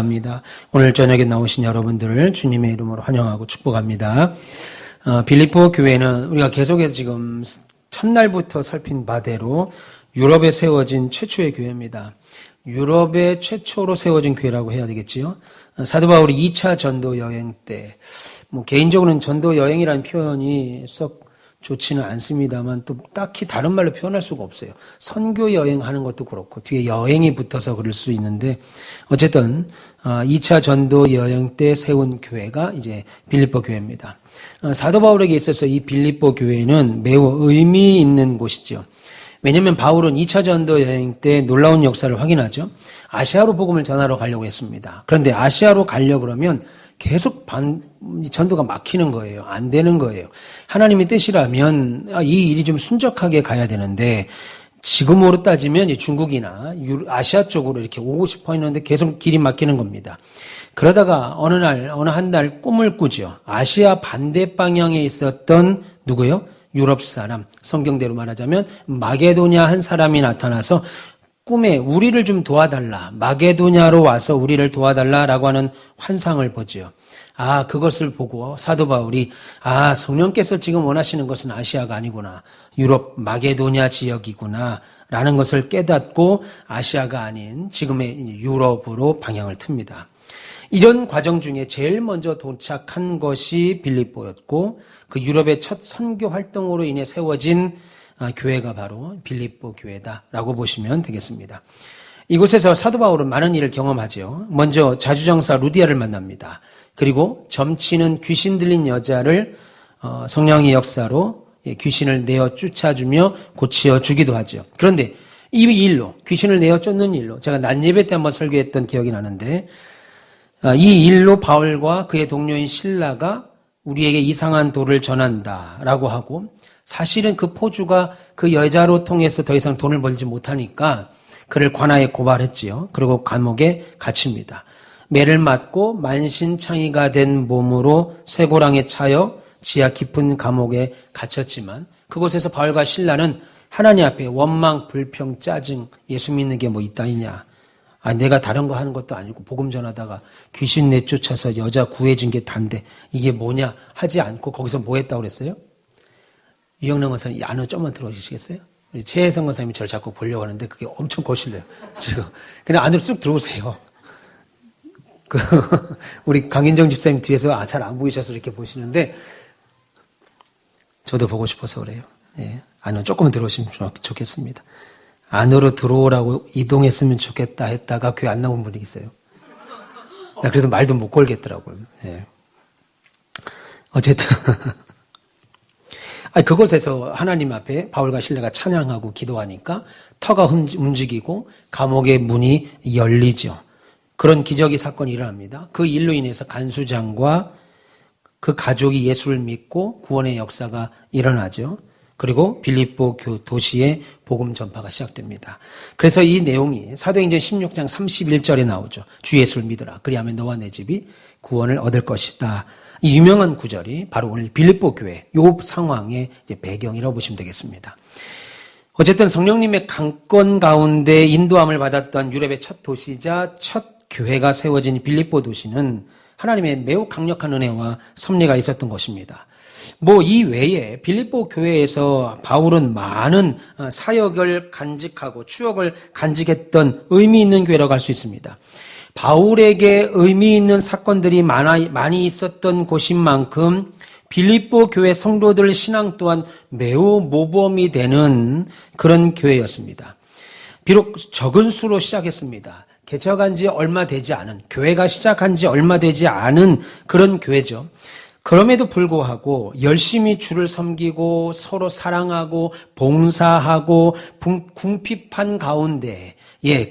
합니다. 오늘 저녁에 나오신 여러분들을 주님의 이름으로 환영하고 축복합니다. 빌립보 교회는 우리가 계속해서 지금 첫날부터 살핀 바대로 유럽에 세워진 최초의 교회입니다. 유럽의 최초로 세워진 교회라고 해야 되겠지요. 사도 바울이 2차 전도 여행 때, 개인적으로는 전도 여행이라는 표현이 썩 좋지는 않습니다만 또 딱히 다른 말로 표현할 수가 없어요. 선교 여행하는 것도 그렇고 뒤에 여행이 붙어서 그럴 수 있는데 어쨌든 2차 전도 여행 때 세운 교회가 이제 빌립보 교회입니다. 사도 바울에게 있어서 이 빌립보 교회는 매우 의미 있는 곳이죠. 왜냐하면 바울은 2차 전도 여행 때 놀라운 역사를 확인하죠. 아시아로 복음을 전하러 가려고 했습니다. 그런데 아시아로 가려고 그러면 계속 전도가 막히는 거예요. 안 되는 거예요. 하나님의 뜻이라면 이 일이 좀 순적하게 가야 되는데 지금으로 따지면 중국이나 아시아 쪽으로 이렇게 오고 싶어 했는데 계속 길이 막히는 겁니다. 그러다가 어느 한 달 꿈을 꾸죠. 아시아 반대 방향에 있었던 누구요? 유럽 사람, 성경대로 말하자면 마게도냐 한 사람이 나타나서 꿈에 우리를 좀 도와달라, 마게도냐로 와서 우리를 도와달라라고 하는 환상을 보지요. 그것을 보고 사도 바울이 성령께서 지금 원하시는 것은 아시아가 아니구나, 유럽 마게도냐 지역이구나 라는 것을 깨닫고 아시아가 아닌 지금의 유럽으로 방향을 틉니다. 이런 과정 중에 제일 먼저 도착한 것이 빌립보였고 그 유럽의 첫 선교 활동으로 인해 세워진 교회가 바로 빌립보 교회다라고 보시면 되겠습니다. 이곳에서 사도 바울은 많은 일을 경험하죠. 먼저 자주정사 루디아를 만납니다. 그리고 점치는 귀신 들린 여자를 성령의 역사로 귀신을 내어 쫓아주며 고치어 주기도 하죠. 그런데 이 일로, 귀신을 내어 쫓는 일로, 제가 난예배 때 한번 설교했던 기억이 나는데 이 일로 바울과 그의 동료인 실라가 우리에게 이상한 도를 전한다라고 하고, 사실은 그 포주가 그 여자로 통해서 더 이상 돈을 벌지 못하니까 그를 관아에 고발했지요. 그리고 감옥에 갇힙니다. 매를 맞고 만신창이가 된 몸으로 쇠고랑에 차여 지하 깊은 감옥에 갇혔지만 그곳에서 바울과 실라는 하나님 앞에 원망, 불평, 짜증, 예수 믿는 게 뭐 있다이냐, 내가 다른 거 하는 것도 아니고 복음 전하다가 귀신 내쫓아서 여자 구해준 게 단데 이게 뭐냐 하지 않고 거기서 뭐 했다고 그랬어요? 유영남 권사님, 안으로 좀만 들어오시겠어요? 우리 최혜성 권사님이 저를 자꾸 보려고 하는데 그게 엄청 거실려요, 지금. 그냥 안으로 쑥 들어오세요. 우리 강인정 집사님 뒤에서 잘 안 보이셔서 이렇게 보시는데 저도 보고 싶어서 그래요. 예, 안으로 조금만 들어오시면 좋겠습니다. 안으로 들어오라고 이동했으면 좋겠다 했다가 교회 안 나온 분이 있어요. 나 그래서 말도 못 걸겠더라고요. 예. 어쨌든 그곳에서 하나님 앞에 바울과 실라가 찬양하고 기도하니까 터가 움직이고 감옥의 문이 열리죠. 그런 기적의 사건이 일어납니다. 그 일로 인해서 간수장과 그 가족이 예수를 믿고 구원의 역사가 일어나죠. 그리고 빌립보 도시의 복음 전파가 시작됩니다. 그래서 이 내용이 사도행전 16장 31절에 나오죠. 주 예수를 믿으라. 그리하면 너와 내 집이 구원을 얻을 것이다. 이 유명한 구절이 바로 오늘 빌립보 교회 요 상황의 이제 배경이라고 보시면 되겠습니다. 어쨌든 성령님의 강권 가운데 인도함을 받았던 유럽의 첫 도시자 첫 교회가 세워진 빌립보 도시는 하나님의 매우 강력한 은혜와 섭리가 있었던 것입니다. 이 외에 빌립보 교회에서 바울은 많은 사역을 간직하고 추억을 간직했던 의미 있는 교회라고 할 수 있습니다. 바울에게 의미 있는 사건들이 많이 있었던 곳인 만큼 빌립보 교회 성도들 신앙 또한 매우 모범이 되는 그런 교회였습니다. 비록 적은 수로 시작했습니다. 개척한 지 얼마 되지 않은, 교회가 시작한 지 얼마 되지 않은 그런 교회죠. 그럼에도 불구하고 열심히 주를 섬기고 서로 사랑하고 봉사하고 궁핍한 가운데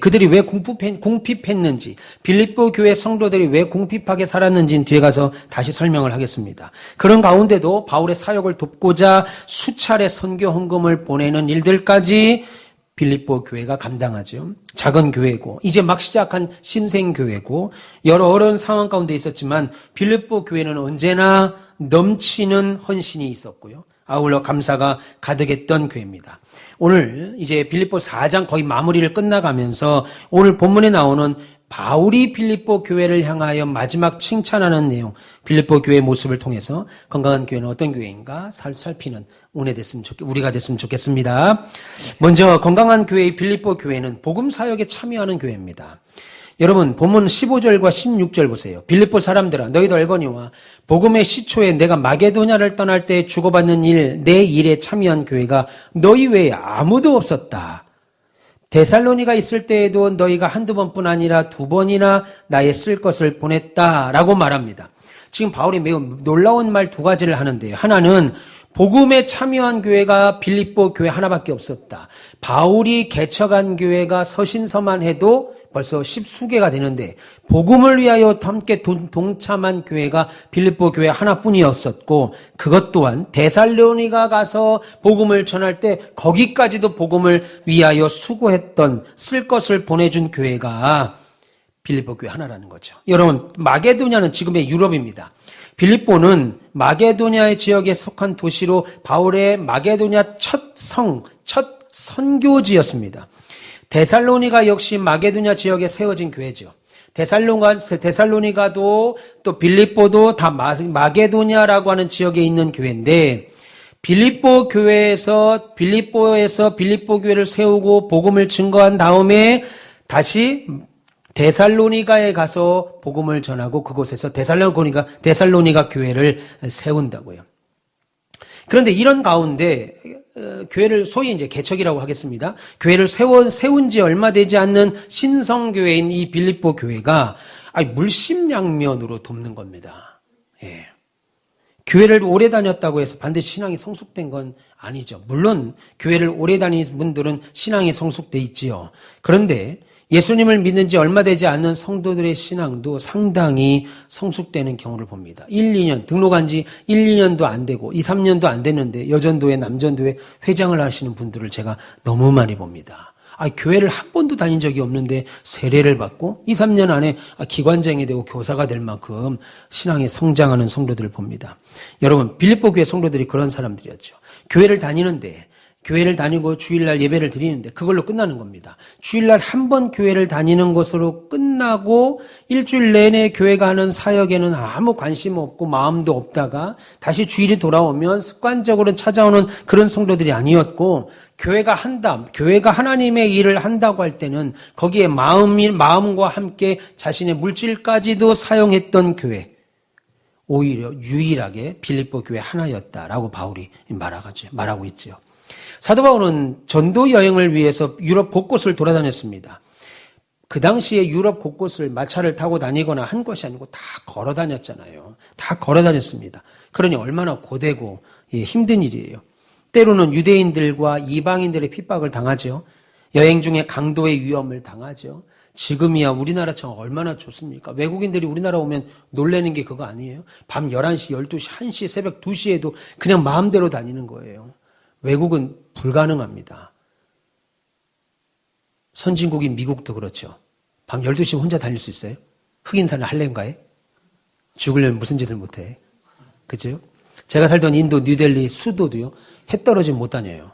그들이 왜 궁핍했는지, 빌립보 교회 성도들이 왜 궁핍하게 살았는지는 뒤에 가서 다시 설명을 하겠습니다. 그런 가운데도 바울의 사역을 돕고자 수차례 선교 헌금을 보내는 일들까지 빌립보 교회가 감당하죠. 작은 교회고 이제 막 시작한 신생교회고 여러 어려운 상황 가운데 있었지만 빌립보 교회는 언제나 넘치는 헌신이 있었고요. 아울러 감사가 가득했던 교회입니다. 오늘 이제 빌립보 4장 거의 마무리를 끝나가면서 오늘 본문에 나오는 바울이 빌립보 교회를 향하여 마지막 칭찬하는 내용, 빌립보 교회의 모습을 통해서 건강한 교회는 어떤 교회인가 살피는 우리가 됐으면 좋겠습니다. 먼저 건강한 교회의 빌립보 교회는 복음 사역에 참여하는 교회입니다. 여러분 본문 15절과 16절 보세요. 빌립보 사람들아 너희도 알거니와 복음의 시초에 내가 마게도냐를 떠날 때 주고받는 내 일에 참여한 교회가 너희 외에 아무도 없었다. 데살로니가 있을 때에도 너희가 한두 번뿐 아니라 두 번이나 나의 쓸 것을 보냈다라고 말합니다. 지금 바울이 매우 놀라운 말 두 가지를 하는데요. 하나는 복음에 참여한 교회가 빌립보 교회 하나밖에 없었다. 바울이 개척한 교회가 서신서만 해도 벌써 10수개가 되는데 복음을 위하여 함께 동참한 교회가 빌립보 교회 하나뿐이었었고 그것 또한 데살로니가 가서 복음을 전할 때 거기까지도 복음을 위하여 수고했던 쓸 것을 보내준 교회가 빌립보 교회 하나라는 거죠. 여러분 마게도냐는 지금의 유럽입니다. 빌립보는 마게도냐의 지역에 속한 도시로 바울의 마게도냐 첫 선교지였습니다. 데살로니가 역시 마게도냐 지역에 세워진 교회죠. 데살로니가도 또 빌립보도 다 마게도냐라고 하는 지역에 있는 교회인데 빌립보에서 빌립보 교회를 세우고 복음을 증거한 다음에 다시 데살로니가에 가서 복음을 전하고 그곳에서 데살로니가 교회를 세운다고요. 그런데 이런 가운데 교회를 소위 이제 개척이라고 하겠습니다. 교회를 세운 지 얼마 되지 않는 신성교회인 이 빌립보 교회가 물심양면으로 돕는 겁니다. 예. 교회를 오래 다녔다고 해서 반드시 신앙이 성숙된 건 아니죠. 물론 교회를 오래 다닌 분들은 신앙이 성숙돼 있지요. 그런데 예수님을 믿는 지 얼마 되지 않는 성도들의 신앙도 상당히 성숙되는 경우를 봅니다. 1, 2년, 등록한 지 1, 2년도 안 되고 2, 3년도 안 됐는데 여전도회, 남전도회 회장을 하시는 분들을 제가 너무 많이 봅니다. 교회를 한 번도 다닌 적이 없는데 세례를 받고 2, 3년 안에 기관장이 되고 교사가 될 만큼 신앙이 성장하는 성도들을 봅니다. 여러분, 빌립보 교회 성도들이 그런 사람들이었죠. 교회를 다니고 주일날 예배를 드리는데 그걸로 끝나는 겁니다. 주일날 한 번 교회를 다니는 것으로 끝나고 일주일 내내 교회가 하는 사역에는 아무 관심 없고 마음도 없다가 다시 주일이 돌아오면 습관적으로 찾아오는 그런 성도들이 아니었고 교회가 하나님의 일을 한다고 할 때는 거기에 마음과 함께 자신의 물질까지도 사용했던 교회. 오히려 유일하게 빌립보 교회 하나였다라고 바울이 말하고 있지요. 사도 바울은 전도 여행을 위해서 유럽 곳곳을 돌아다녔습니다. 그 당시에 유럽 곳곳을 마차를 타고 다니거나 한 것이 아니고 다 걸어 다녔잖아요. 다 걸어 다녔습니다. 그러니 얼마나 고되고 힘든 일이에요. 때로는 유대인들과 이방인들의 핍박을 당하죠. 여행 중에 강도의 위험을 당하죠. 지금이야 우리나라처럼 얼마나 좋습니까? 외국인들이 우리나라 오면 놀라는 게 그거 아니에요? 밤 11시, 12시, 1시, 새벽 2시에도 그냥 마음대로 다니는 거예요. 외국은 불가능합니다. 선진국인 미국도 그렇죠. 밤 12시 혼자 다닐 수 있어요? 흑인사는 할렘가에? 죽으려면 무슨 짓을 못해. 그죠? 제가 살던 인도 뉴델리 수도도요. 해 떨어지면 못 다녀요.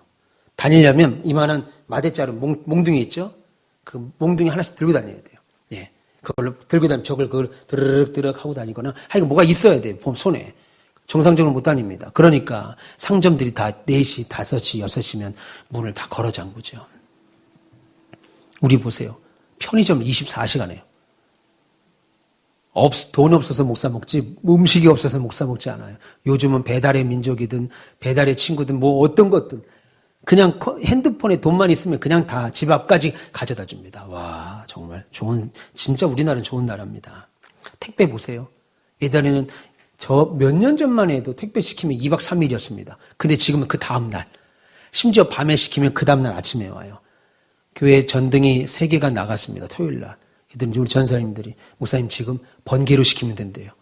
다니려면 이만한 마대자루 몽둥이 있죠? 그 몽둥이 하나씩 들고 다녀야 돼요. 예. 그걸로 들고 다니면 벽을 그걸 드르륵 하고 다니거나 하여간 뭐가 있어야 돼요. 손에. 정상적으로 못 다닙니다. 그러니까 상점들이 다 4시, 5시, 6시면 문을 다 걸어 잠그죠. 우리 보세요. 편의점 24시간이에요. 돈 없어서 못 사 먹지, 음식이 없어서 못 사 먹지 않아요. 요즘은 배달의 민족이든 배달의 친구든 뭐 어떤 것든 그냥 핸드폰에 돈만 있으면 그냥 다 집 앞까지 가져다 줍니다. 와, 정말 진짜 우리나라는 좋은 나라입니다. 택배 보세요. 예전에는 저 몇 년 전만 해도 택배 시키면 2박 3일이었습니다. 근데 지금은 그 다음날, 심지어 밤에 시키면 그 다음날 아침에 와요. 교회 전등이 3개가 나갔습니다. 토요일날. 우리 전사님들이 목사님 지금 번개로 시키면 된대요.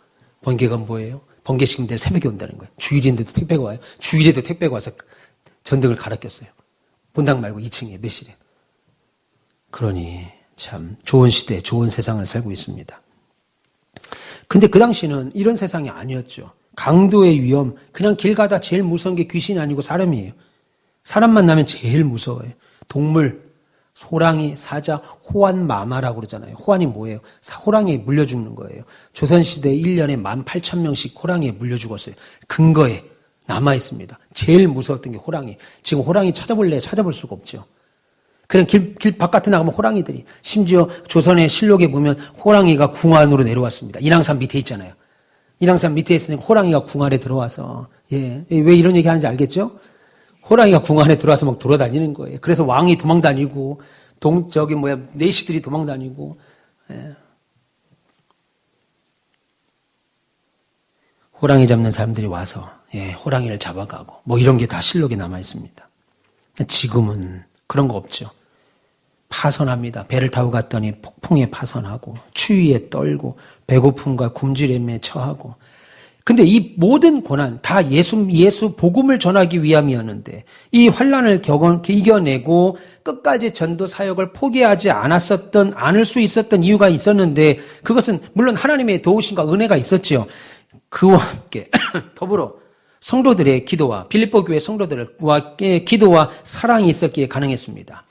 번개가 뭐예요? 번개 시키면 내일 새벽에 온다는 거예요. 주일인데도 택배가 와요. 주일에도 택배가 와서 전등을 갈아 꼈어요. 본당 말고 2층에 매실에. 그러니 참 좋은 시대, 좋은 세상을 살고 있습니다. 근데 그 당시는 이런 세상이 아니었죠. 강도의 위험, 그냥 길 가다 제일 무서운 게 귀신이 아니고 사람이에요. 사람 만나면 제일 무서워요. 동물, 호랑이, 사자, 호환마마라고 그러잖아요. 호환이 뭐예요? 호랑이에 물려 죽는 거예요. 조선시대 1년에 18,000명씩 호랑이에 물려 죽었어요. 근거에 남아있습니다. 제일 무서웠던 게 호랑이. 지금 호랑이 찾아볼래? 찾아볼 수가 없죠. 그냥 길 바깥에 나가면 호랑이들이, 심지어 조선의 실록에 보면 호랑이가 궁안으로 내려왔습니다. 인왕산 밑에 있잖아요. 인왕산 밑에 있으니까 호랑이가 궁안에 들어와서, 왜 이런 얘기 하는지 알겠죠? 호랑이가 궁안에 들어와서 막 돌아다니는 거예요. 그래서 왕이 도망다니고, 내시들이 도망다니고, 호랑이 잡는 사람들이 와서, 호랑이를 잡아가고, 뭐 이런 게 다 실록에 남아있습니다. 지금은 그런 거 없죠. 파선합니다. 배를 타고 갔더니 폭풍에 파선하고, 추위에 떨고, 배고픔과 굶주림에 처하고, 근데 이 모든 고난 다 예수 복음을 전하기 위함이었는데 이 환난을 이겨내고 끝까지 전도 사역을 포기하지 않을 수 있었던 이유가 있었는데 그것은 물론 하나님의 도우심과 은혜가 있었지요. 그와 함께 더불어 성도들의 기도와 빌립보 교회 성도들의 기도와 사랑이 있었기에 가능했습니다.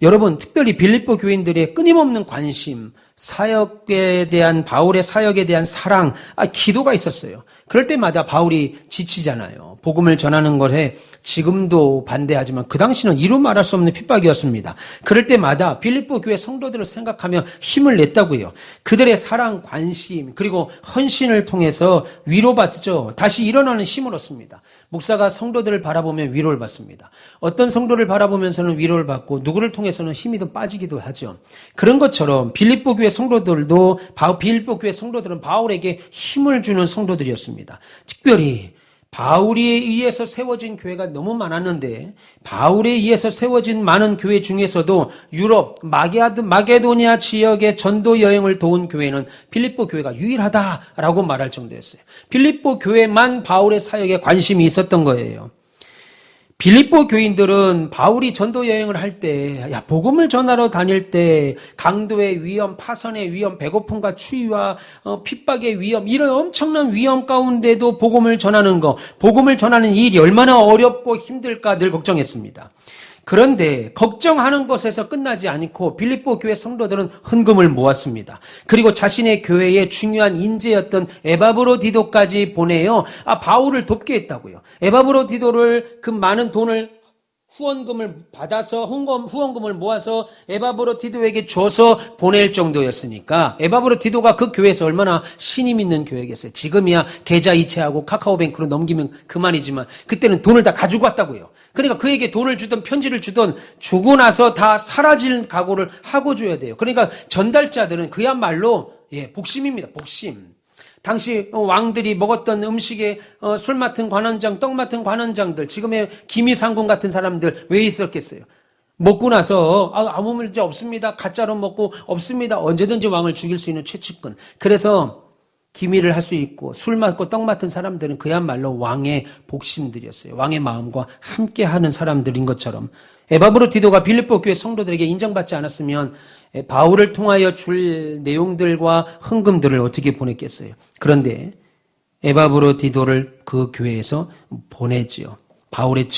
여러분, 특별히 빌립보 교인들의 끊임없는 관심, 사역에 대한 바울의 사역에 대한 사랑, 기도가 있었어요. 그럴 때마다 바울이 지치잖아요. 복음을 전하는 것에 지금도 반대하지만 그 당시는 이루 말할 수 없는 핍박이었습니다. 그럴 때마다 빌립보 교회 성도들을 생각하며 힘을 냈다고요. 그들의 사랑, 관심, 그리고 헌신을 통해서 위로받죠. 다시 일어나는 힘을 얻습니다. 목사가 성도들을 바라보면 위로를 받습니다. 어떤 성도를 바라보면서는 위로를 받고 누구를 통해서는 힘이 더 빠지기도 하죠. 그런 것처럼 빌립보 교회 성도들은 바울에게 힘을 주는 성도들이었습니다. 특별히 바울에 의해서 세워진 교회가 너무 많았는데 바울에 의해서 세워진 많은 교회 중에서도 유럽, 마게도니아 지역의 전도 여행을 도운 교회는 빌립보 교회가 유일하다라고 말할 정도였어요. 빌립보 교회만 바울의 사역에 관심이 있었던 거예요. 빌립보 교인들은 바울이 전도 여행을 할 때, 복음을 전하러 다닐 때 강도의 위험, 파선의 위험, 배고픔과 추위와 핍박의 위험, 이런 엄청난 위험 가운데도 복음을 전하는 복음을 전하는 일이 얼마나 어렵고 힘들까 늘 걱정했습니다. 그런데 걱정하는 것에서 끝나지 않고 빌립보 교회 성도들은 헌금을 모았습니다. 그리고 자신의 교회의 중요한 인재였던 에바브로디도까지 보내요. 바울을 돕게 했다고요. 에바브로디도를 그 많은 돈을 후원금을 받아서 후원금을 모아서 에바브로디도에게 줘서 보낼 정도였으니까 에바브로디도가 그 교회에서 얼마나 신임 있는 교회겠어요. 지금이야 계좌 이체하고 카카오뱅크로 넘기면 그만이지만 그때는 돈을 다 가지고 왔다고요. 그러니까 그에게 돈을 주든 편지를 주든 주고 나서 다 사라질 각오를 하고 줘야 돼요. 그러니까 전달자들은 그야말로 복심입니다. 복심. 당시 왕들이 먹었던 음식에 술 맡은 관원장, 떡 맡은 관원장들, 지금의 기미상궁 같은 사람들 왜 있었겠어요? 먹고 나서 아무 문제 없습니다. 가짜로 먹고 없습니다. 언제든지 왕을 죽일 수 있는 최측근. 그래서 기미를 할 수 있고 술 맡고 떡 맡은 사람들은 그야말로 왕의 복심들이었어요. 왕의 마음과 함께하는 사람들인 것처럼 에바브로디도가 빌립보 교회 성도들에게 인정받지 않았으면 바울을 통하여 줄 내용들과 헌금들을 어떻게 보냈겠어요. 그런데 에바브로디도를 그 교회에서 보내지요. 바울의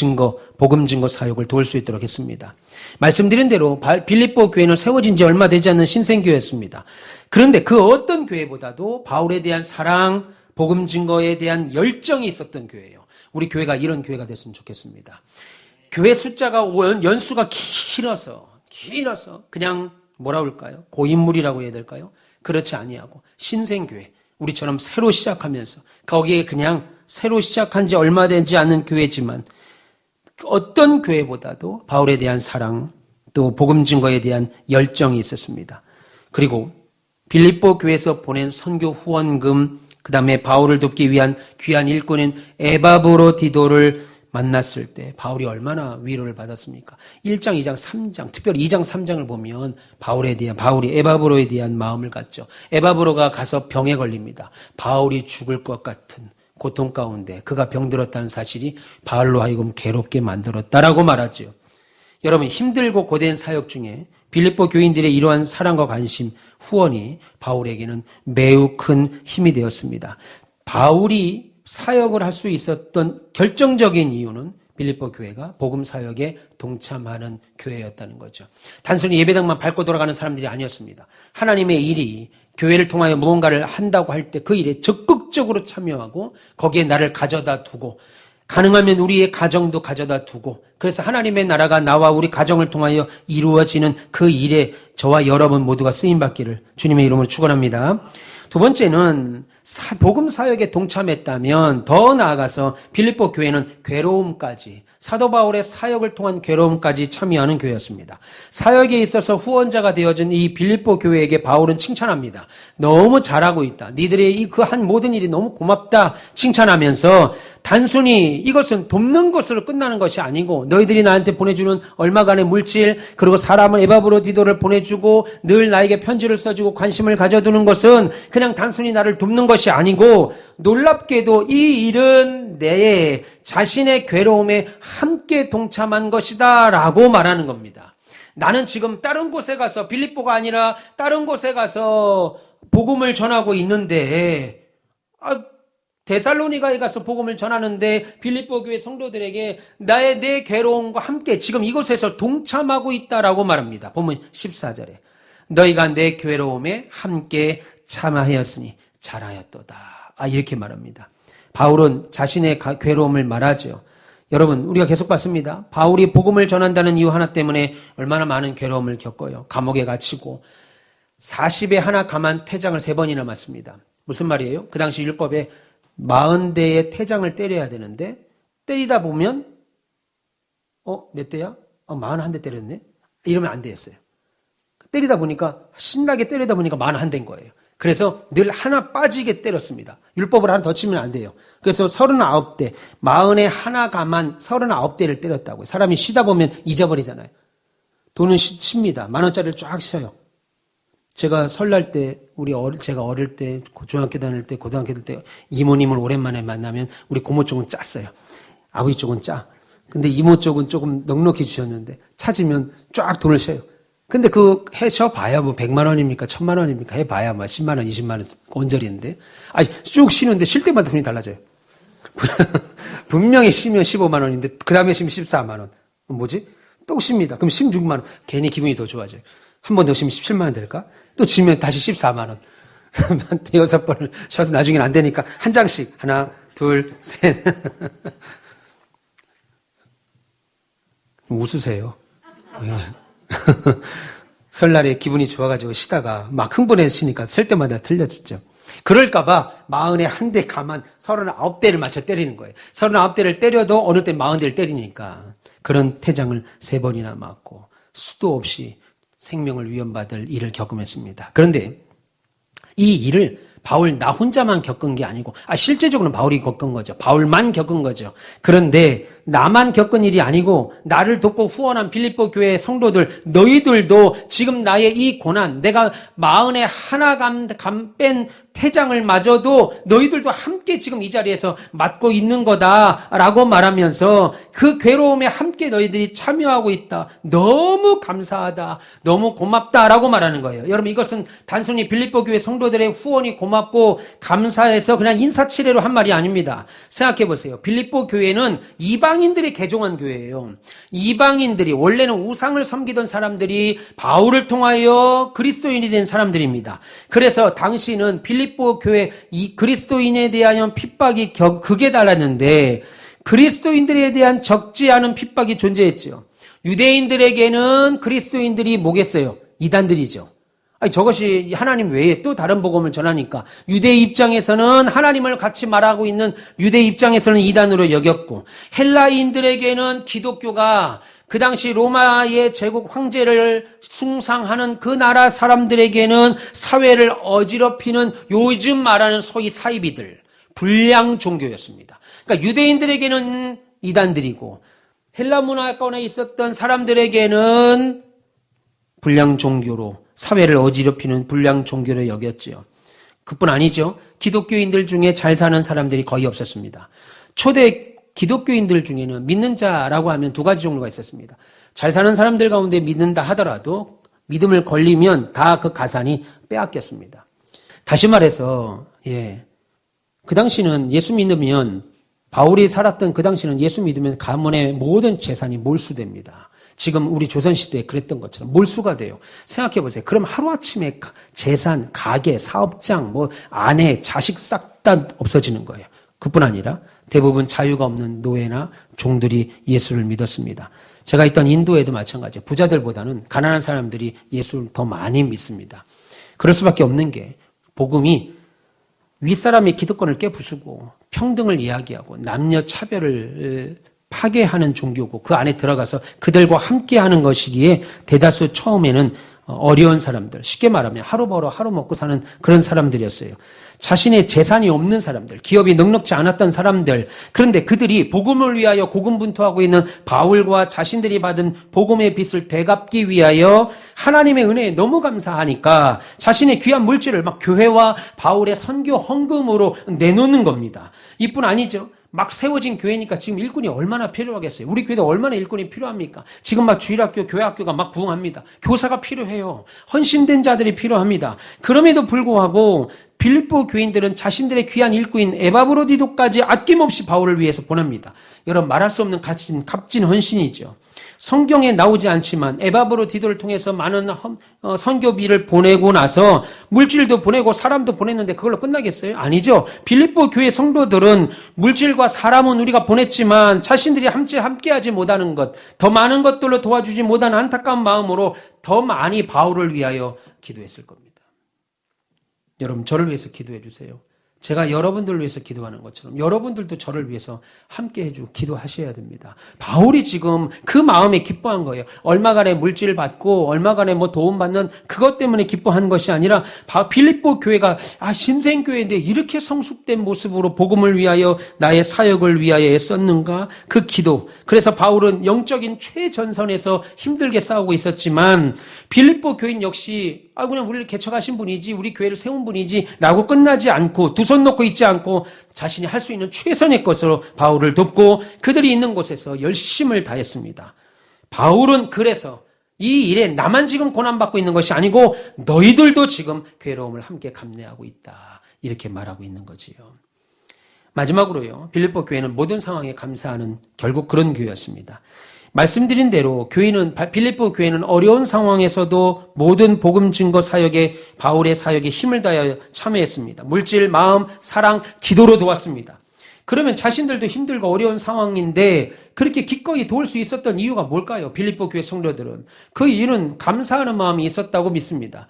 복음 증거 사역을 도울 수 있도록 했습니다. 말씀드린 대로 빌립보 교회는 세워진 지 얼마 되지 않는 신생교회였습니다. 그런데 그 어떤 교회보다도 바울에 대한 사랑, 복음 증거에 대한 열정이 있었던 교회예요. 우리 교회가 이런 교회가 됐으면 좋겠습니다. 교회 숫자가 연수가 길어서 그냥 뭐라고 할까요? 고인물이라고 해야 될까요? 그렇지 아니하고 신생교회, 우리처럼 새로 시작하면서 거기에 그냥 새로 시작한 지 얼마 되지 않은 교회지만 어떤 교회보다도 바울에 대한 사랑, 또 복음 증거에 대한 열정이 있었습니다. 그리고 빌립보 교회에서 보낸 선교 후원금, 그 다음에 바울을 돕기 위한 귀한 일꾼인 에바브로디도를 만났을 때 바울이 얼마나 위로를 받았습니까? 1장, 2장, 3장, 특별히 2장, 3장을 보면 바울이 에바브로에 대한 마음을 갖죠. 에바브로가 가서 병에 걸립니다. 바울이 죽을 것 같은 고통 가운데 그가 병들었다는 사실이 바울로 하여금 괴롭게 만들었다라고 말하죠. 여러분, 힘들고 고된 사역 중에 빌립보 교인들의 이러한 사랑과 관심, 후원이 바울에게는 매우 큰 힘이 되었습니다. 바울이 사역을 할 수 있었던 결정적인 이유는 빌립보 교회가 복음 사역에 동참하는 교회였다는 거죠. 단순히 예배당만 밟고 돌아가는 사람들이 아니었습니다. 하나님의 일이 교회를 통하여 무언가를 한다고 할 때 그 일에 적극적으로 참여하고 거기에 나를 가져다 두고 가능하면 우리의 가정도 가져다 두고 그래서 하나님의 나라가 나와 우리 가정을 통하여 이루어지는 그 일에 저와 여러분 모두가 쓰임받기를 주님의 이름으로 축원합니다. 두 번째는 복음 사역에 동참했다면 더 나아가서 빌립보 교회는 괴로움까지 사도 바울의 사역을 통한 괴로움까지 참여하는 교회였습니다. 사역에 있어서 후원자가 되어진 이 빌립보 교회에게 바울은 칭찬합니다. 너무 잘하고 있다. 니들의 그 한 모든 일이 너무 고맙다. 칭찬하면서 단순히 이것은 돕는 것으로 끝나는 것이 아니고 너희들이 나한테 보내주는 얼마간의 물질 그리고 사람을 에바브로디도를 보내주고 늘 나에게 편지를 써주고 관심을 가져두는 것은 그냥 단순히 나를 돕는 것이 아니고 놀랍게도 이 일은 내 자신의 괴로움에 함께 동참한 것이다 라고 말하는 겁니다. 나는 지금 다른 곳에 가서 빌립보가 아니라 다른 곳에 가서 복음을 전하고 있는데 데살로니가에 가서 복음을 전하는데 빌립보 교회 성도들에게 내 괴로움과 함께 지금 이곳에서 동참하고 있다라고 말합니다. 보면 14절에 너희가 내 괴로움에 함께 참아하였으니 잘하였도다. 이렇게 말합니다. 바울은 자신의 괴로움을 말하죠. 여러분 우리가 계속 봤습니다. 바울이 복음을 전한다는 이유 하나 때문에 얼마나 많은 괴로움을 겪어요. 감옥에 갇히고 40에 하나 감한 태장을 3번이나 맞습니다. 무슨 말이에요? 그 당시 율법에 40대의 태장을 때려야 되는데 때리다 보면 몇 대야? 41대 때렸네? 이러면 안 되었어요. 때리다 보니까 신나게 때리다 보니까 41대인 거예요. 그래서 늘 하나 빠지게 때렸습니다. 율법을 하나 더 치면 안 돼요. 그래서 39대, 40에 하나 감한 39대를 때렸다고요. 사람이 쉬다 보면 잊어버리잖아요. 돈은 쉽니다. 10,000원짜리를 쫙 쉬어요. 제가 설날 때, 제가 어릴 때, 중학교 다닐 때, 고등학교 다닐 때, 이모님을 오랜만에 만나면 우리 고모 쪽은 짰어요. 아버지 쪽은 짜. 근데 이모 쪽은 조금 넉넉히 주셨는데, 찾으면 쫙 돈을 쉬어요. 근데 해셔봐야 100만 원입니까? 1000만 원입니까? 해봐야 10만 원, 20만 원, 언저리인데. 쭉 쉬는데 쉴 때마다 돈이 달라져요. 분명히 쉬면 15만 원인데, 그 다음에 쉬면 14만 원. 뭐지? 또 쉽니다. 그럼 16만 원. 괜히 기분이 더 좋아져요. 한 번 더 쉬면 17만 원 될까? 또 지면 다시 14만 원. 한 6번을 쉬어서 나중에는 안 되니까 한 장씩. 하나, 둘, 셋. 웃으세요. 설날에 기분이 좋아가지고 쉬다가 막 흥분해지니까 쓸 때마다 틀려지죠. 그럴까봐 40에 한 대 감한 39대를 맞춰 때리는 거예요. 39대를 때려도 어느 때 40대를 때리니까 그런 태장을 3번이나 맞고 수도 없이 생명을 위협받을 일을 겪으했습니다. 그런데 이 일을 바울 나 혼자만 겪은 게 아니고 실제적으로는 바울이 겪은 거죠. 바울만 겪은 거죠. 그런데 나만 겪은 일이 아니고 나를 돕고 후원한 빌립보 교회의 성도들 너희들도 지금 나의 이 고난 내가 40에 하나 뺀 태장을 맞아도 너희들도 함께 지금 이 자리에서 맞고 있는 거다라고 말하면서 그 괴로움에 함께 너희들이 참여하고 있다. 너무 감사하다. 너무 고맙다라고 말하는 거예요. 여러분 이것은 단순히 빌립보 교회 성도들의 후원이 고맙고 감사해서 그냥 인사치레로 한 말이 아닙니다. 생각해 보세요. 빌립보 교회는 이방인들이 개종한 교회예요. 이방인들이 원래는 우상을 섬기던 사람들이 바울을 통하여 그리스도인이 된 사람들입니다. 그래서 당시는 빌립보 교회 이 그리스도인에 대한 핍박이 극에 달했는데 그리스도인들에 대한 적지 않은 핍박이 존재했죠. 유대인들에게는 그리스도인들이 뭐겠어요? 이단들이죠. 저것이 하나님 외에 또 다른 복음을 전하니까 유대 입장에서는 하나님을 같이 말하고 있는 유대 입장에서는 이단으로 여겼고 헬라인들에게는 기독교가 그 당시 로마의 제국 황제를 숭상하는 그 나라 사람들에게는 사회를 어지럽히는 요즘 말하는 소위 사이비들, 불량 종교였습니다. 그러니까 유대인들에게는 이단들이고 헬라 문화권에 있었던 사람들에게는 불량 종교로 사회를 어지럽히는 불량 종교로 여겼지요. 그뿐 아니죠. 기독교인들 중에 잘 사는 사람들이 거의 없었습니다. 초대 기독교인들 중에는 믿는 자라고 하면 2가지 종류가 있었습니다. 잘 사는 사람들 가운데 믿는다 하더라도 믿음을 걸리면 다 그 가산이 빼앗겼습니다. 다시 말해서 그 당시는 예수 믿으면 바울이 살았던 그 당시는 예수 믿으면 가문의 모든 재산이 몰수됩니다. 지금 우리 조선시대에 그랬던 것처럼 몰수가 돼요. 생각해 보세요. 그럼 하루아침에 재산, 가게, 사업장, 아내, 자식 싹 다 없어지는 거예요. 그뿐 아니라 대부분 자유가 없는 노예나 종들이 예수를 믿었습니다. 제가 있던 인도에도 마찬가지예요. 부자들보다는 가난한 사람들이 예수를 더 많이 믿습니다. 그럴 수밖에 없는 게 복음이 윗사람의 기득권을 깨부수고 평등을 이야기하고 남녀 차별을 파괴하는 종교고 그 안에 들어가서 그들과 함께하는 것이기에 대다수 처음에는 어려운 사람들, 쉽게 말하면 하루 벌어 하루 먹고 사는 그런 사람들이었어요. 자신의 재산이 없는 사람들, 기업이 넉넉지 않았던 사람들, 그런데 그들이 복음을 위하여 고군분투하고 있는 바울과 자신들이 받은 복음의 빚을 되갚기 위하여 하나님의 은혜에 너무 감사하니까 자신의 귀한 물질을 막 교회와 바울의 선교 헌금으로 내놓는 겁니다. 이뿐 아니죠. 막 세워진 교회니까 지금 일꾼이 얼마나 필요하겠어요. 우리 교회도 얼마나 일꾼이 필요합니까? 지금 막 주일학교, 교회학교가 막 부흥합니다. 교사가 필요해요. 헌신된 자들이 필요합니다. 그럼에도 불구하고 빌립보 교인들은 자신들의 귀한 일꾼인 에바브로디도까지 아낌없이 바울을 위해서 보냅니다. 여러분, 말할 수 없는 값진 헌신이죠. 성경에 나오지 않지만 에바브로디도를 통해서 많은 선교비를 보내고 나서 물질도 보내고 사람도 보냈는데 그걸로 끝나겠어요? 아니죠. 빌립보 교회 성도들은 물질과 사람은 우리가 보냈지만 자신들이 함께하지 못하는 것, 더 많은 것들로 도와주지 못하는 안타까운 마음으로 더 많이 바울을 위하여 기도했을 겁니다. 여러분, 저를 위해서 기도해 주세요. 제가 여러분들을 위해서 기도하는 것처럼 여러분들도 저를 위해서 함께 해주고 기도하셔야 됩니다. 바울이 지금 그 마음에 기뻐한 거예요. 얼마간의 물질을 받고 얼마간의 도움 받는 그것 때문에 기뻐한 것이 아니라 빌립보 교회가 신생교회인데 이렇게 성숙된 모습으로 복음을 위하여 나의 사역을 위하여 애썼는가? 그 기도. 그래서 바울은 영적인 최전선에서 힘들게 싸우고 있었지만 빌립보 교인 역시 그냥 우리를 개척하신 분이지, 우리 교회를 세운 분이지 라고 끝나지 않고 두 손 놓고 있지 않고 자신이 할 수 있는 최선의 것으로 바울을 돕고 그들이 있는 곳에서 열심을 다했습니다. 바울은 그래서 이 일에 나만 지금 고난받고 있는 것이 아니고 너희들도 지금 괴로움을 함께 감내하고 있다. 이렇게 말하고 있는 거지요. 마지막으로요. 빌립보 교회는 모든 상황에 감사하는 결국 그런 교회였습니다. 말씀드린 대로 빌립보 교회는 어려운 상황에서도 모든 복음 증거 사역에 바울의 사역에 힘을 다하여 참여했습니다. 물질, 마음, 사랑, 기도로 도왔습니다. 그러면 자신들도 힘들고 어려운 상황인데 그렇게 기꺼이 도울 수 있었던 이유가 뭘까요? 빌립보 교회 성도들은 그 이유는 감사하는 마음이 있었다고 믿습니다.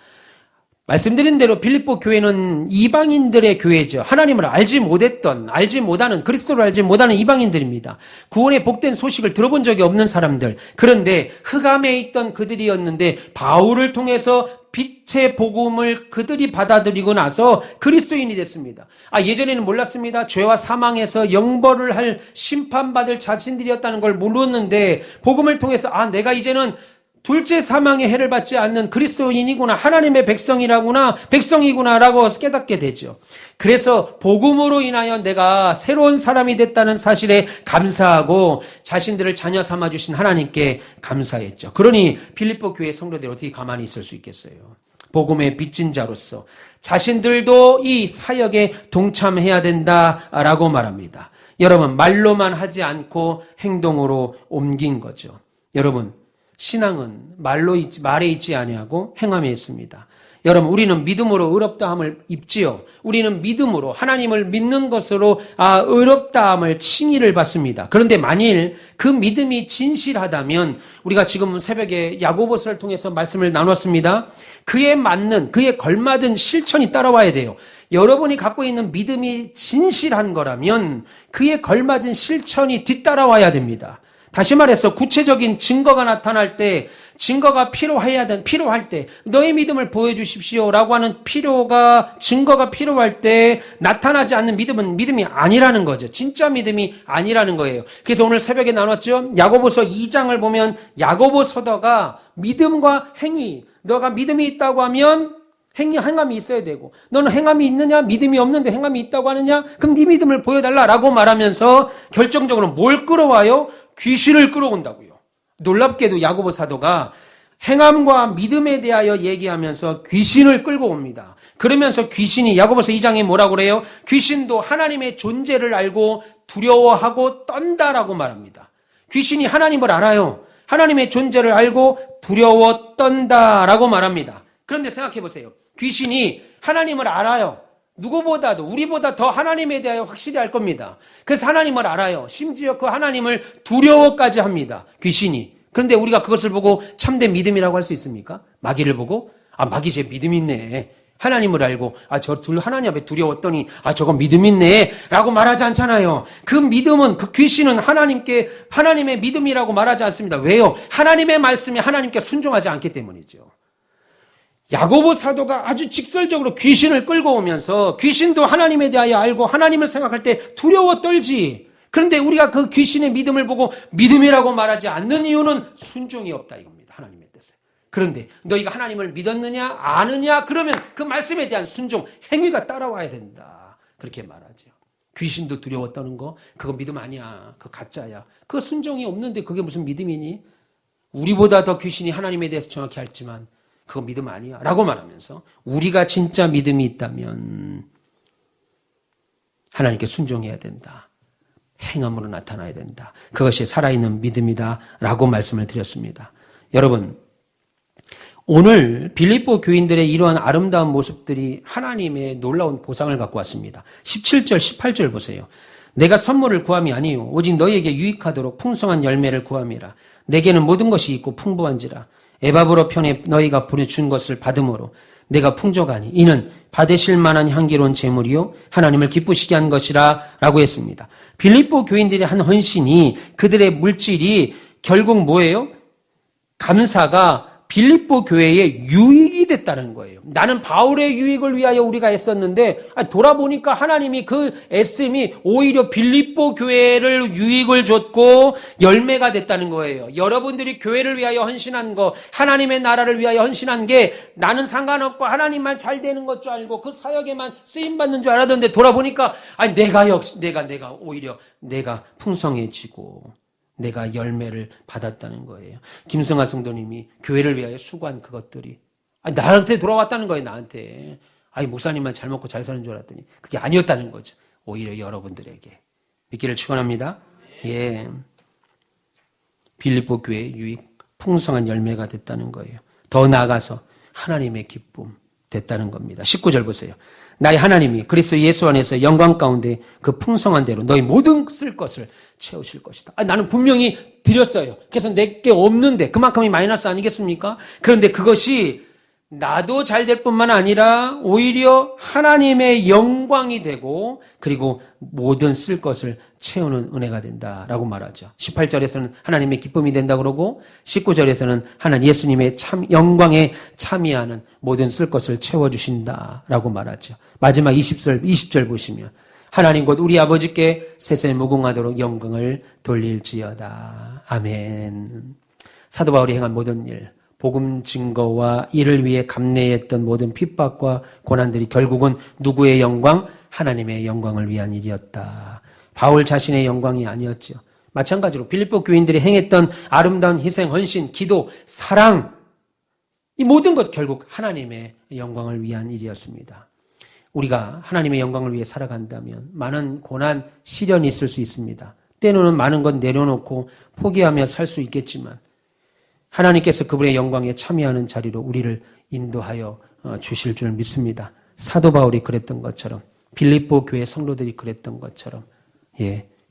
말씀드린 대로 빌립보 교회는 이방인들의 교회죠. 하나님을 알지 못하는, 그리스도를 알지 못하는 이방인들입니다. 구원의 복된 소식을 들어본 적이 없는 사람들. 그런데 흑암에 있던 그들이었는데 바울을 통해서 빛의 복음을 그들이 받아들이고 나서 그리스도인이 됐습니다. 예전에는 몰랐습니다. 죄와 사망에서 영벌을 할 심판받을 자신들이었다는 걸 몰랐는데 복음을 통해서 내가 이제는 둘째 사망의 해를 받지 않는 그리스도인이구나, 하나님의 백성이구나라고 깨닫게 되죠. 그래서 복음으로 인하여 내가 새로운 사람이 됐다는 사실에 감사하고 자신들을 자녀 삼아주신 하나님께 감사했죠. 그러니 빌립보 교회 성도들이 어떻게 가만히 있을 수 있겠어요? 복음의 빚진 자로서 자신들도 이 사역에 동참해야 된다라고 말합니다. 여러분, 말로만 하지 않고 행동으로 옮긴 거죠. 여러분, 신앙은 말에 있지 아니하고 행함에 있습니다. 여러분, 우리는 믿음으로 의롭다함을 입지요. 우리는 믿음으로 하나님을 믿는 것으로 의롭다함을 칭의를 받습니다. 그런데 만일 그 믿음이 진실하다면 우리가 지금 새벽에 야고보서를 통해서 말씀을 나눴습니다. 그에 걸맞은 실천이 따라와야 돼요. 여러분이 갖고 있는 믿음이 진실한 거라면 그에 걸맞은 실천이 뒤따라와야 됩니다. 다시 말해서 구체적인 증거가 나타날 때, 증거가 필요할 때 너의 믿음을 보여주십시오라고 하는 증거가 필요할 때 나타나지 않는 믿음은 믿음이 아니라는 거죠. 진짜 믿음이 아니라는 거예요. 그래서 오늘 새벽에 나눴죠. 야고보서 2장을 보면 야고보 서더가 믿음과 행위, 너가 믿음이 있다고 하면 행함이 있어야 되고, 너는 행함이 있느냐? 믿음이 없는데 행함이 있다고 하느냐? 그럼 네 믿음을 보여달라라고 말하면서 결정적으로 뭘 끌어와요? 귀신을 끌어온다고요. 놀랍게도 야고보 사도가 행함과 믿음에 대하여 얘기하면서 귀신을 끌고 옵니다. 그러면서 귀신이 야고보서 2장에 뭐라고 그래요? 귀신도 하나님의 존재를 알고 두려워하고 떤다라고 말합니다. 귀신이 하나님을 알아요. 하나님의 존재를 알고 두려워 떤다라고 말합니다. 그런데 생각해 보세요. 귀신이 하나님을 알아요. 누구보다도 우리보다 더 하나님에 대하여 확실히 알 겁니다. 그래서 하나님을 알아요. 심지어 그 하나님을 두려워까지 합니다. 귀신이. 그런데 우리가 그것을 보고 참된 믿음이라고 할 수 있습니까? 마귀를 보고 마귀 제 믿음 있네. 하나님을 알고 저 하나님 앞에 두려웠더니 저건 믿음 있네 라고 말하지 않잖아요. 그 믿음은, 그 귀신은 하나님의 믿음이라고 말하지 않습니다. 왜요? 하나님의 말씀이 하나님께 순종하지 않기 때문이죠. 야고보 사도가 아주 직설적으로 귀신을 끌고 오면서 귀신도 하나님에 대하여 알고 하나님을 생각할 때 두려워 떨지. 그런데 우리가 그 귀신의 믿음을 보고 믿음이라고 말하지 않는 이유는 순종이 없다 이겁니다. 하나님의 뜻에. 그런데 너희가 하나님을 믿었느냐 아느냐 그러면 그 말씀에 대한 순종, 행위가 따라와야 된다. 그렇게 말하죠. 귀신도 두려워 떠는 거 그거 믿음 아니야. 그거 가짜야. 그거 순종이 없는데 그게 무슨 믿음이니? 우리보다 더 귀신이 하나님에 대해서 정확히 알지만 그거 믿음 아니야 라고 말하면서 우리가 진짜 믿음이 있다면 하나님께 순종해야 된다. 행함으로 나타나야 된다. 그것이 살아있는 믿음이다 라고 말씀을 드렸습니다. 여러분, 오늘 빌립보 교인들의 이러한 아름다운 모습들이 하나님의 놀라운 보상을 갖고 왔습니다. 17절 18절 보세요. 내가 선물을 구함이 아니요 오직 너희에게 유익하도록 풍성한 열매를 구함이라. 내게는 모든 것이 있고 풍부한지라. 에바브로 편에 너희가 보내준 것을 받음으로 내가 풍족하니 이는 받으실 만한 향기로운 제물이요 하나님을 기쁘시게 한 것이라 라고 했습니다. 빌립보 교인들의 한 헌신이, 그들의 물질이 결국 뭐예요? 감사가 빌립보 교회의 유익이 됐다는 거예요. 나는 바울의 유익을 위하여 우리가 애썼는데 돌아보니까 하나님이 그 애씀이 오히려 빌립보 교회를 유익을 줬고 열매가 됐다는 거예요. 여러분들이 교회를 위하여 헌신한 거, 하나님의 나라를 위하여 헌신한 게 나는 상관없고 하나님만 잘 되는 것 줄 알고 그 사역에만 쓰임받는 줄 알았는데 돌아보니까 내가 오히려 내가 풍성해지고 내가 열매를 받았다는 거예요. 김승하 성도님이 교회를 위하여 수고한 그것들이 나한테 돌아왔다는 거예요. 나한테. 목사님만 잘 먹고 잘 사는 줄 알았더니 그게 아니었다는 거죠. 오히려 여러분들에게 믿기를 축원합니다. 예, 빌립보 교회의 유익, 풍성한 열매가 됐다는 거예요. 더 나아가서 하나님의 기쁨 됐다는 겁니다. 19절 보세요. 나의 하나님이 그리스도 예수 안에서 영광 가운데 그 풍성한 대로 너희 모든 쓸 것을 채우실 것이다. 나는 분명히 드렸어요. 그래서 내게 없는데 그만큼이 마이너스 아니겠습니까? 그런데 그것이 나도 잘 될 뿐만 아니라 오히려 하나님의 영광이 되고 그리고 모든 쓸 것을 채우는 은혜가 된다라고 말하죠. 18절에서는 하나님의 기쁨이 된다 그러고 19절에서는 하나님 예수님의 영광에 참여하는 모든 쓸 것을 채워주신다라고 말하죠. 마지막 20절 보시면 하나님 곧 우리 아버지께 세세 무궁하도록 영광을 돌릴지어다. 아멘. 사도 바울이 행한 모든 일, 복음 증거와 이를 위해 감내했던 모든 핍박과 고난들이 결국은 누구의 영광? 하나님의 영광을 위한 일이었다. 바울 자신의 영광이 아니었죠. 마찬가지로 빌립보 교인들이 행했던 아름다운 희생, 헌신, 기도, 사랑, 이 모든 것 결국 하나님의 영광을 위한 일이었습니다. 우리가 하나님의 영광을 위해 살아간다면 많은 고난, 시련이 있을 수 있습니다. 때로는 많은 것 내려놓고 포기하며 살 수 있겠지만 하나님께서 그분의 영광에 참여하는 자리로 우리를 인도하여 주실 줄 믿습니다. 사도 바울이 그랬던 것처럼 빌립보 교회 성도들이 그랬던 것처럼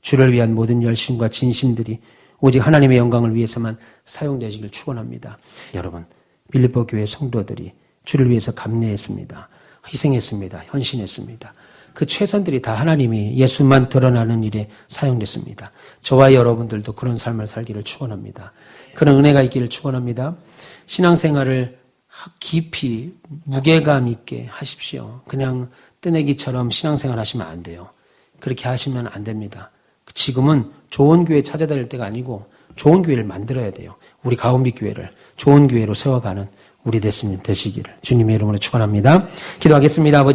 주를 위한 모든 열심과 진심들이 오직 하나님의 영광을 위해서만 사용되시길 축원합니다. 여러분, 빌립보 교회 성도들이 주를 위해서 감내했습니다. 희생했습니다. 헌신했습니다. 그 최선들이 다 하나님이 예수만 드러나는 일에 사용됐습니다. 저와 여러분들도 그런 삶을 살기를 축원합니다. 그런 은혜가 있기를 축원합니다. 신앙생활을 깊이 무게감 있게 하십시오. 그냥 뜨내기처럼 신앙생활 하시면 안 돼요. 그렇게 하시면 안 됩니다. 지금은 좋은 교회 찾아다닐 때가 아니고 좋은 교회를 만들어야 돼요. 우리 가온빛 교회를 좋은 교회로 세워가는 우리 되시기를 주님의 이름으로 축원합니다. 기도하겠습니다. 아버지.